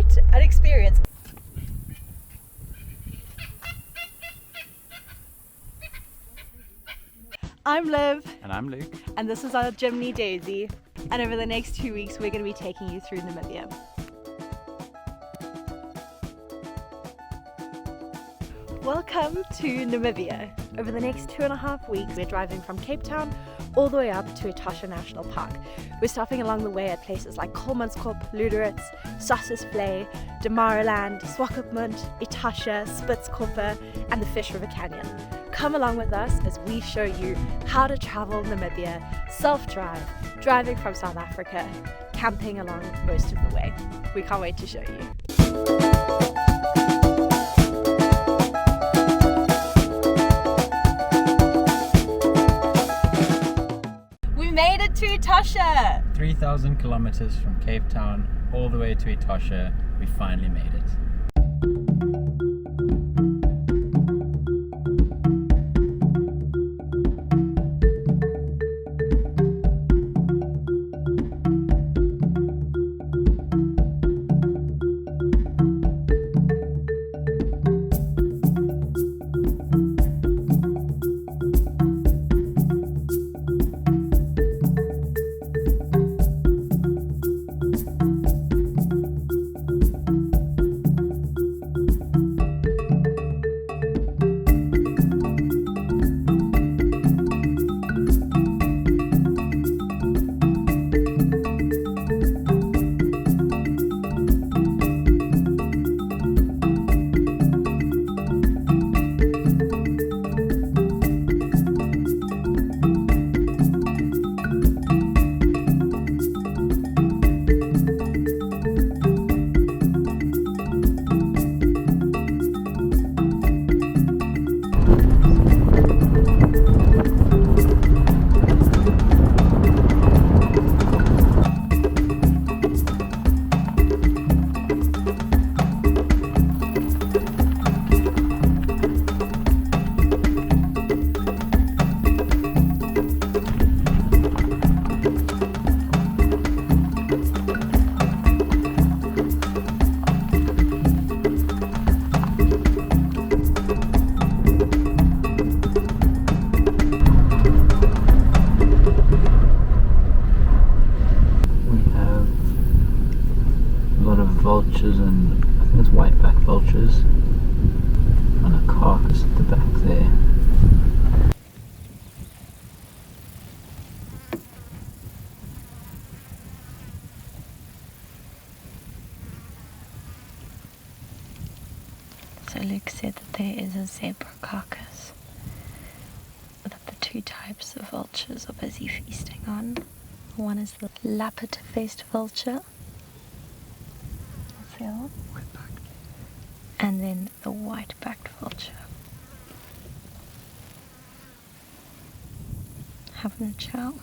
quite an experience. I'm Liv. And I'm Luke. And this is our Jimny Daisy. And over the next 2 weeks, we're going to be taking you through Namibia. Welcome to Namibia. Over the next 2.5 weeks, we're driving from Cape Town all the way up to Etosha National Park. We're stopping along the way at places like Kolmanskop, Luderitz, Sossusvlei, Damaraland, Swakopmund, Etosha, Spitzkoppe, and the Fish River Canyon. Come along with us as we show you how to travel Namibia, self-drive, driving from South Africa, camping along most of the way. We can't wait to show you. We made it to Etosha! 3,000 kilometers from Cape Town all the way to Etosha. We finally made it. Vultures and I think it's white-backed vultures and a carcass at the back there. So Luke said that there is a zebra carcass that the two types of vultures are busy feasting on. One is the lappet-faced vulture, and then the white-backed vulture. Having a chow.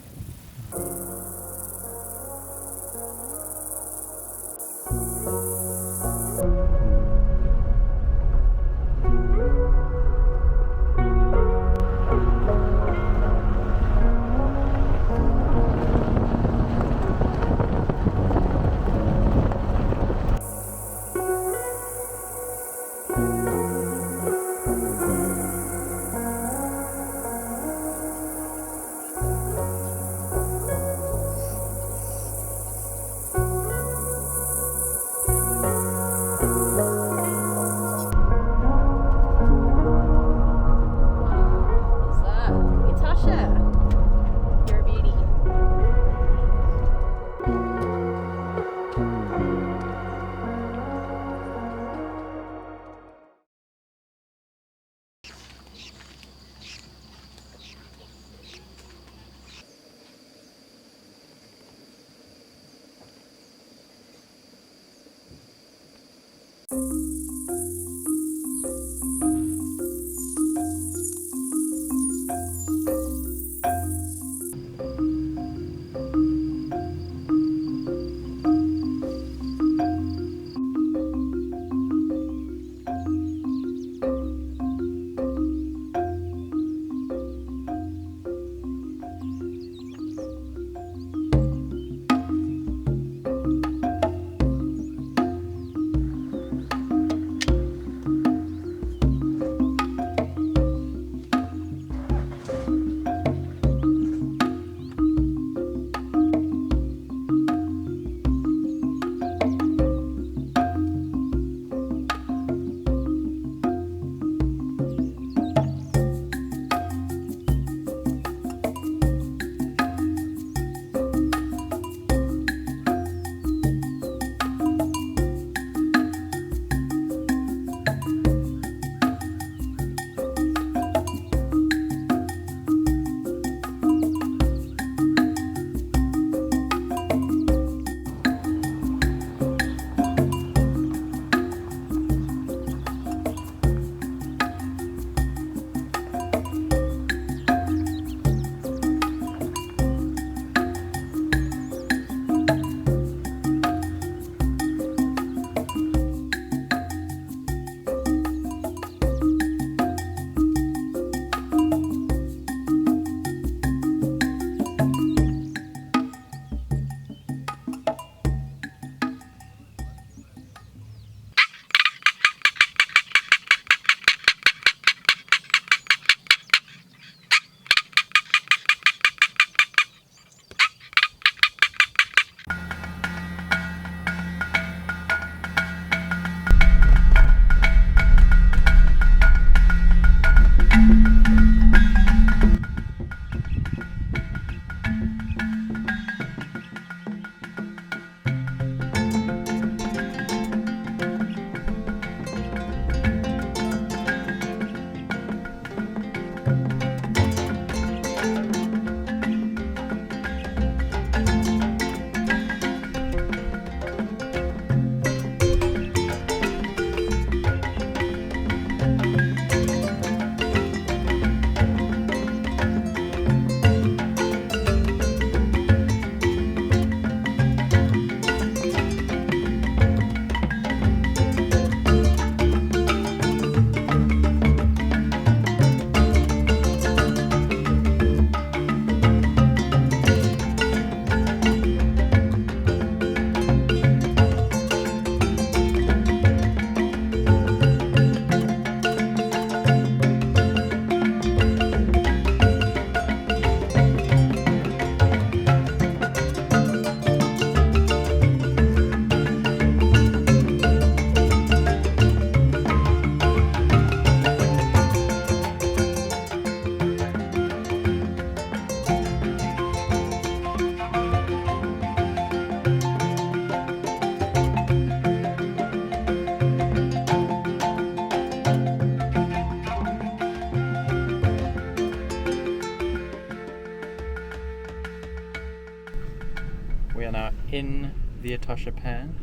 the Etosha Pan.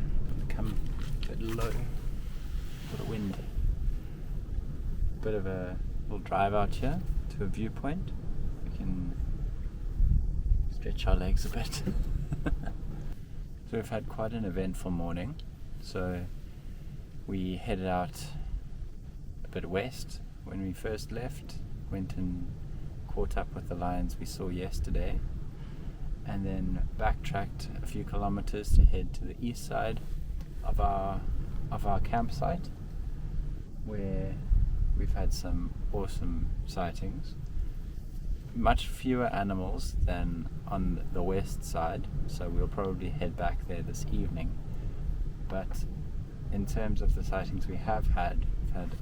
Come a bit low for the wind. Bit of a little drive out here to a viewpoint. We can stretch our legs a bit. So we've had quite an eventful morning. So we headed out a bit west when we first left, went and caught up with the lions we saw yesterday, and then backtracked a few kilometers to head to the east side of our campsite, where we've had some awesome sightings. Much fewer animals than on the west side, so we'll probably head back there this evening. But in terms of the sightings we have had, we've had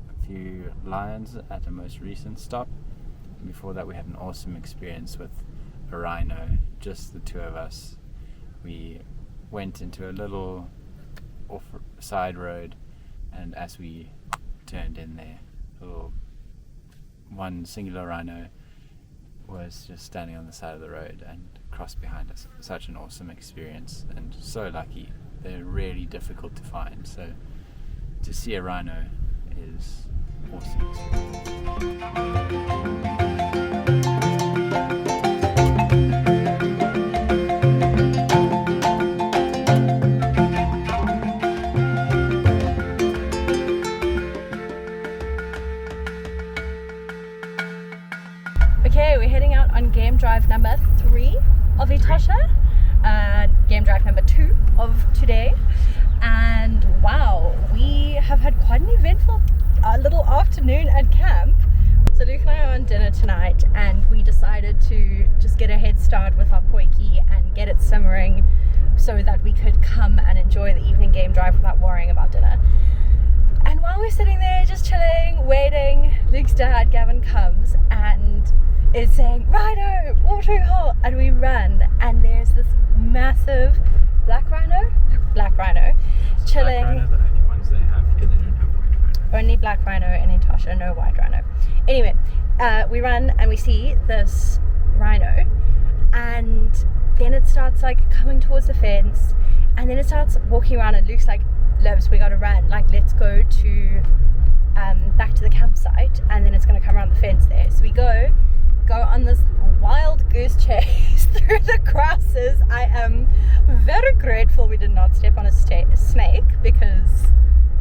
a few lions at a most recent stop. Before that we had an awesome experience with a rhino, just the two of us. We went into a little off side road, and as we turned in there, one singular rhino was just standing on the side of the road and crossed behind us. Such an awesome experience, and so lucky. They're really difficult to find, so to see a rhino is awesome. Okay, we're heading out on game drive number 3 of Etosha, game drive number 2 of today, and wow, we have had quite an eventful little afternoon at camp. So Luke and I are on dinner tonight, and we decided to just get a head start with our poiki and get it simmering so that we could come and enjoy the evening game drive without worrying about dinner. And while we're sitting there just chilling, waiting, Luke's dad Gavin comes and is saying, "Rhino, water hole," and we run, and there's this massive black rhino, black rhino, chilling. Black rhino, the only ones they have here. They don't have white rhino. Only black rhino in Etosha, no white rhino. Anyway, we run and we see this rhino, and then it starts like coming towards the fence, and then it starts walking around, and Luke's like, "Loves, we gotta run, like let's go to back to the campsite, and then it's gonna come around the fence there." So we go on this wild goose chase through the grasses. I am very grateful we did not step on a snake, because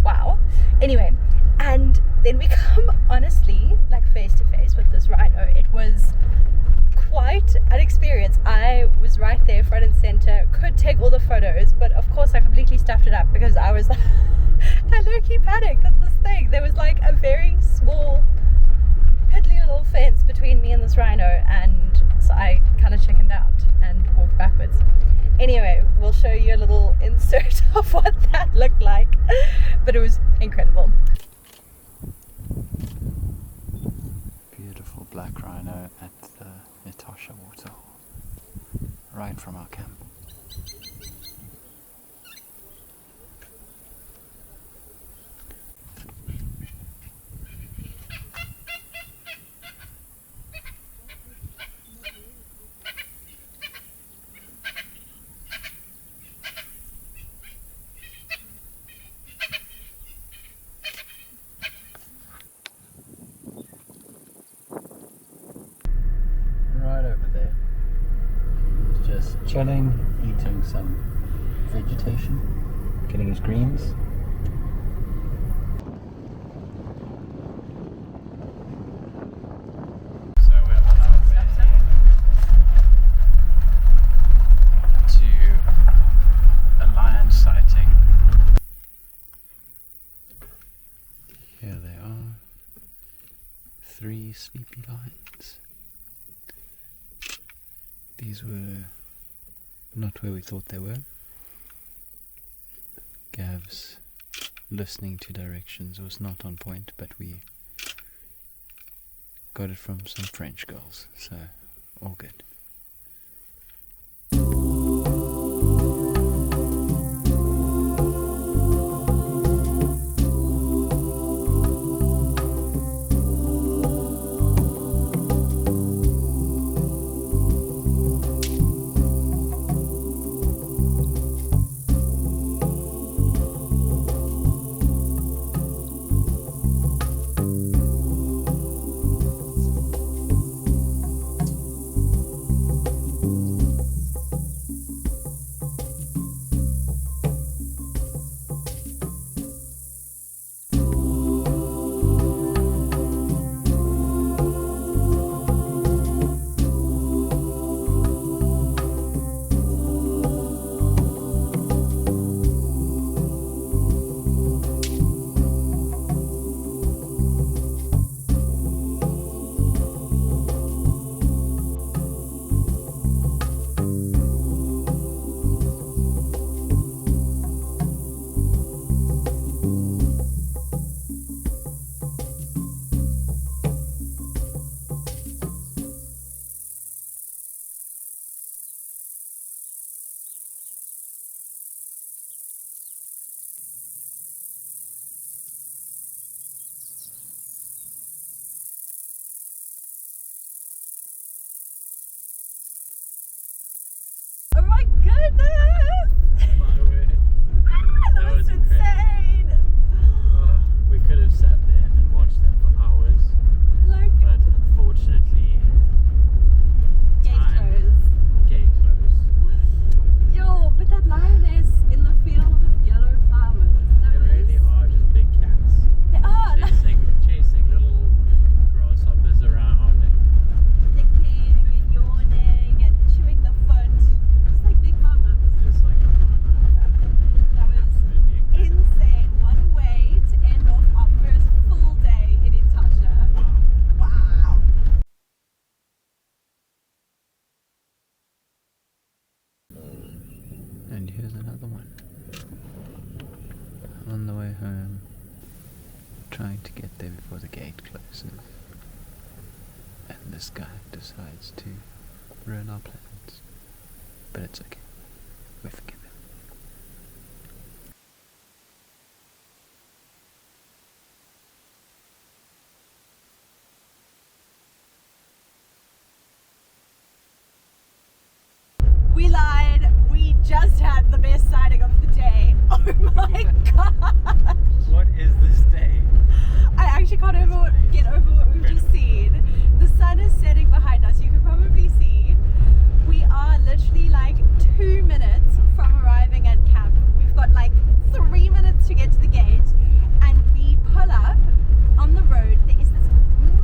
wow. Anyway, and then we come honestly like face to face with this rhino. It was quite an experience. I was right there front and center, could take all the photos, but of course I completely stuffed it up because I was like, I low-key panicked at this thing. There was like a very small piddly little fence between me and this rhino, and so I kind of chickened out and walked backwards. Anyway, we'll show you a little insert of what that looked like, but it was incredible. Beautiful black rhino at the Etosha waterhole, right from our camp. Chilling, eating some vegetation, getting his greens. So we're on our way to a lion sighting. Here they are, 3 sleepy lions. These were not where we thought they were. Gav's listening to directions was not on point, but we got it from some French girls, so all good. On the way home, trying to get there before the gate closes, and this guy decides to ruin our plans. But it's okay. We forgive him. We lied. We just had the best sighting of the day. Oh my gosh. What is this day? I actually can't get over what we've just seen. The sun is setting behind us. You can probably see. We are literally like 2 minutes from arriving at camp. We've got like 3 minutes to get to the gate, and we pull up on the road. There is this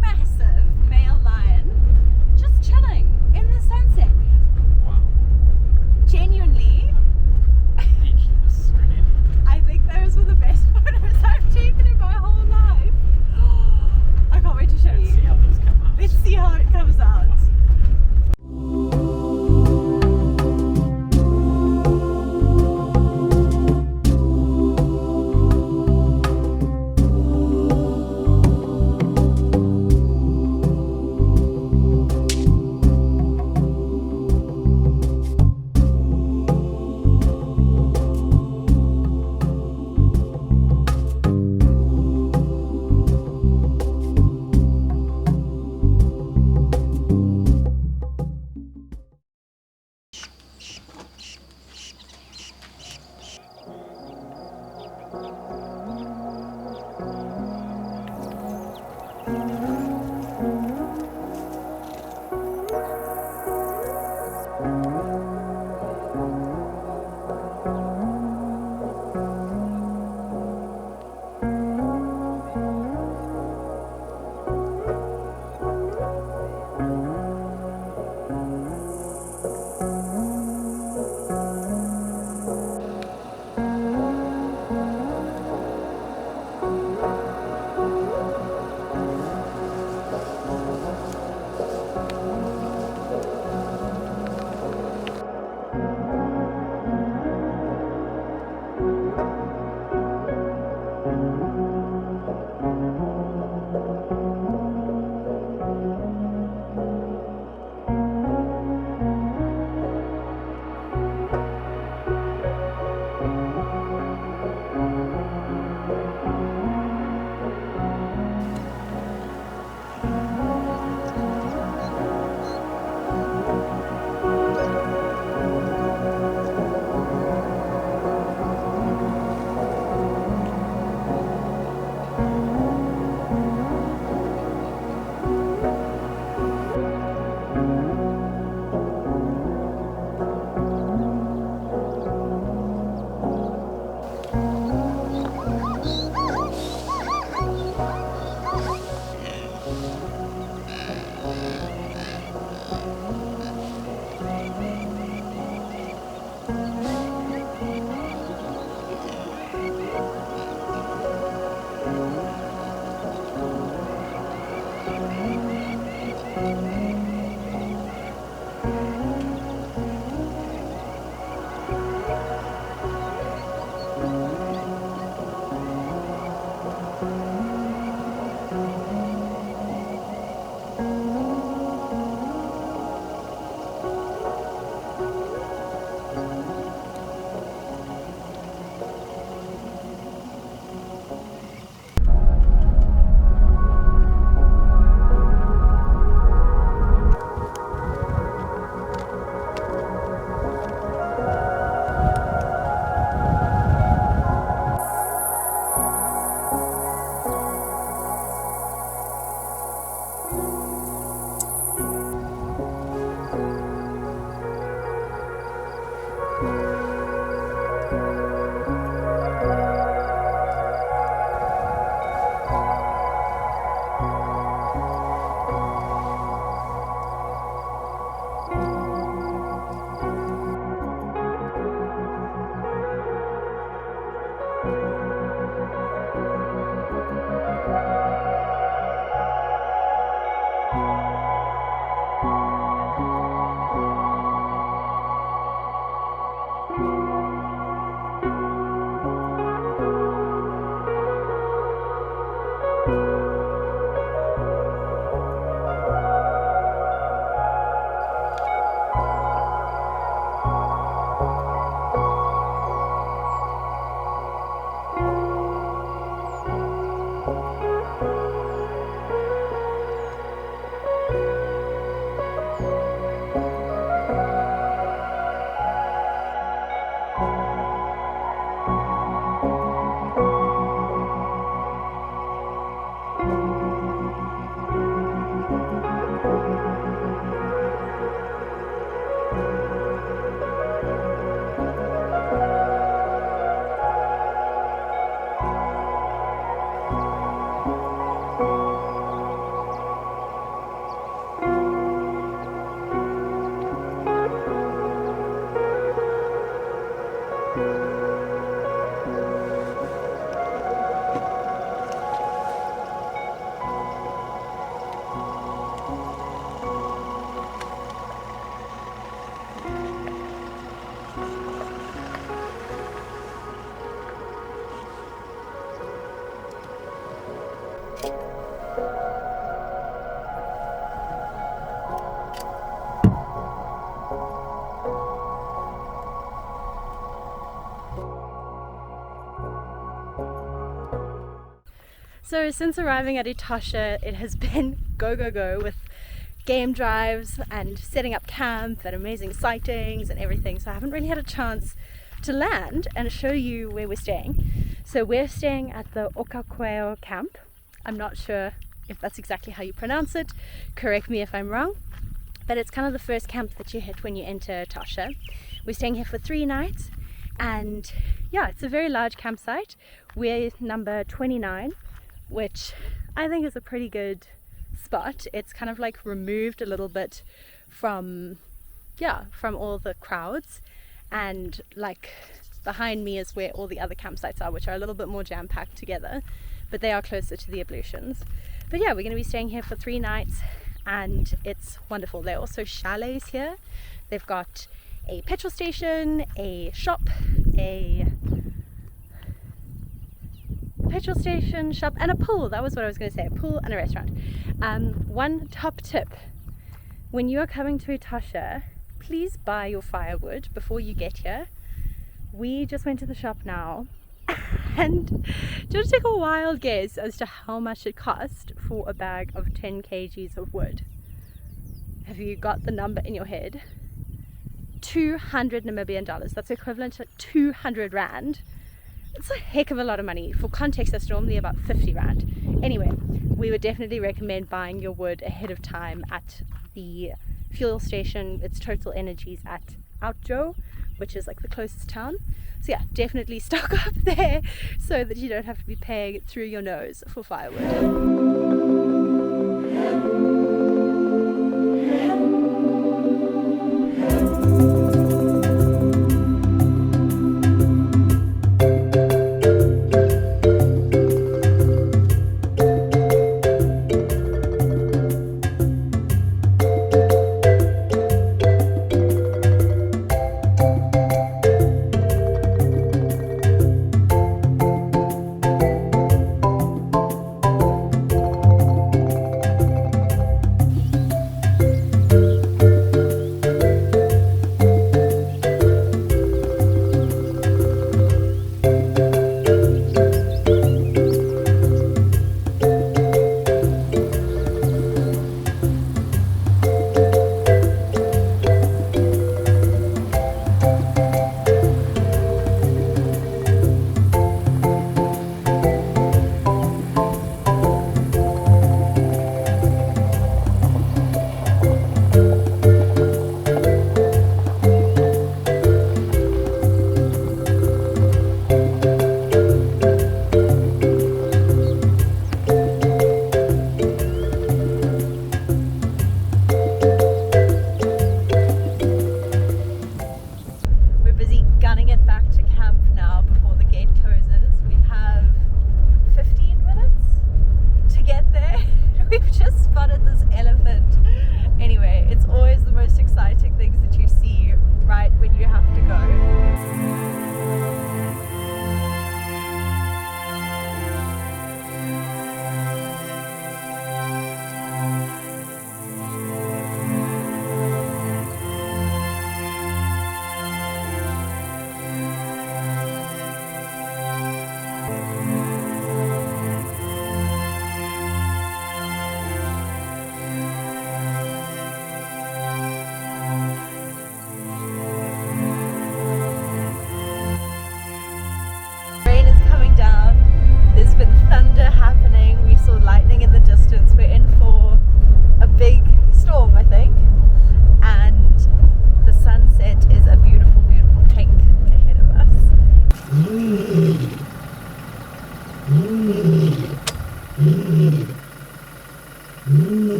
massive male lion just chilling in the sunset. Wow. Genuinely, Speechless, really. I think those were the best photos I've taken in my whole life. I can't wait to show Let's you. see how those come out. Let's see how it comes out. So since arriving at Etosha, it has been go, go, go with game drives and setting up camp and amazing sightings and everything. So I haven't really had a chance to land and show you where we're staying. So we're staying at the Okakweo camp. I'm not sure if that's exactly how you pronounce it. Correct me if I'm wrong. But it's kind of the first camp that you hit when you enter Etosha. We're staying here for 3 nights, and yeah, it's a very large campsite. We're number 29, which I think is a pretty good spot. It's kind of like removed a little bit from all the crowds, and like behind me is where all the other campsites are, which are a little bit more jam-packed together, but they are closer to the ablutions. But yeah, we're going to be staying here for 3 nights, and it's wonderful. There are also chalets here. They've got a petrol station, a shop, and a pool. That was what I was going to say, a pool and a restaurant. One top tip: when you are coming to Etosha, please buy your firewood before you get here. We just went to the shop now, and just take a wild guess as to how much it cost for a bag of 10 kgs of wood. Have you got the number in your head? 200 Namibian dollars. That's equivalent to 200 rand. It's a heck of a lot of money. For context, that's normally about 50 rand. Anyway, we would definitely recommend buying your wood ahead of time at the fuel station. It's Total Energies at Outjo, which is like the closest town. So yeah, definitely stock up there so that you don't have to be paying through your nose for firewood.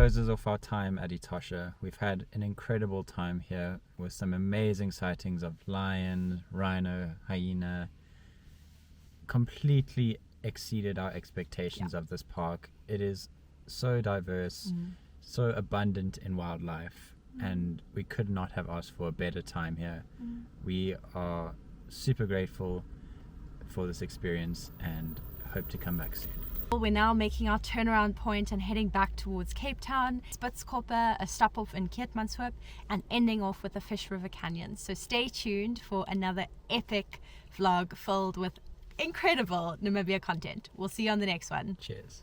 closes off our time at Etosha. We've had an incredible time here with some amazing sightings of lion, rhino, hyena. Completely exceeded our expectations of this park. It is so diverse, so abundant in wildlife, and we could not have asked for a better time here. We are super grateful for this experience and hope to come back soon. We're now making our turnaround point and heading back towards Cape Town, Spitzkoppe, a stop off in Keetmanshoop, and ending off with the Fish River Canyon. So stay tuned for another epic vlog filled with incredible Namibia content. We'll see you on the next one. Cheers.